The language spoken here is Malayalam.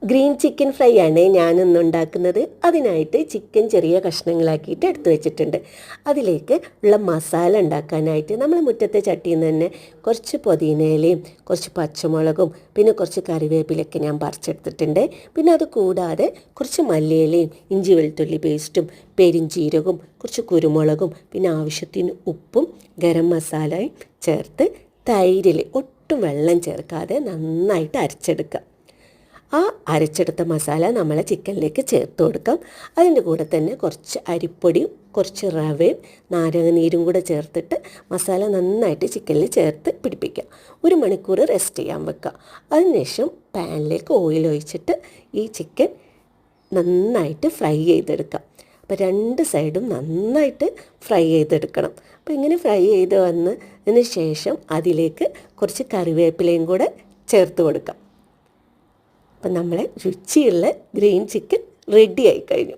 ഗ്രീൻ ചിക്കൻ ഫ്രൈ ആണ് ഞാനിന്ന് ഉണ്ടാക്കുന്നത്. അതിനായിട്ട് ചിക്കൻ ചെറിയ കഷ്ണങ്ങളാക്കിയിട്ട് എടുത്ത് വെച്ചിട്ടുണ്ട്. അതിലേക്ക് ഉള്ള മസാല ഉണ്ടാക്കാനായിട്ട് നമ്മൾ മുറ്റത്തെ ചട്ടിയിൽ നിന്ന് തന്നെ കുറച്ച് പുതിനയിലയും കുറച്ച് പച്ചമുളകും പിന്നെ കുറച്ച് കറിവേപ്പിലൊക്കെ ഞാൻ പറിച്ചെടുത്തിട്ടുണ്ട്. പിന്നെ അത് കൂടാതെ കുറച്ച് മല്ലിയിലയും ഇഞ്ചി വെളുത്തുള്ളി പേസ്റ്റും പെരിഞ്ചീരകവും കുറച്ച് കുരുമുളകും പിന്നെ ആവശ്യത്തിന് ഉപ്പും ഗരം മസാലയും ചേർത്ത് തൈരിൽ ഒട്ടും വെള്ളം ചേർക്കാതെ നന്നായിട്ട് അരച്ചെടുക്കുക. ആ അരച്ചെടുത്ത മസാല നമ്മളെ ചിക്കനിലേക്ക് ചേർത്ത് കൊടുക്കാം. അതിൻ്റെ കൂടെ തന്നെ കുറച്ച് അരിപ്പൊടിയും കുറച്ച് റവയും നാരങ്ങ നീരും കൂടെ ചേർത്തിട്ട് മസാല നന്നായിട്ട് ചിക്കനിൽ ചേർത്ത് പിടിപ്പിക്കുക. 1 മണിക്കൂർ റെസ്റ്റ് ചെയ്യാൻ വെക്കുക. അതിനുശേഷം പാനിലേക്ക് ഓയിൽ ഒഴിച്ചിട്ട് ഈ ചിക്കൻ നന്നായിട്ട് ഫ്രൈ ചെയ്തെടുക്കാം. അപ്പോൾ 2 സൈഡും നന്നായിട്ട് ഫ്രൈ ചെയ്തെടുക്കണം. അപ്പോൾ ഇങ്ങനെ ഫ്രൈ ചെയ്ത് വന്നതിന് ശേഷം അതിലേക്ക് കുറച്ച് കറിവേപ്പിലയും കൂടെ ചേർത്ത് കൊടുക്കാം. അപ്പം നമ്മളെ രുചിയുള്ള ഗ്രീൻ ചിക്കൻ റെഡി ആയി കഴിഞ്ഞു.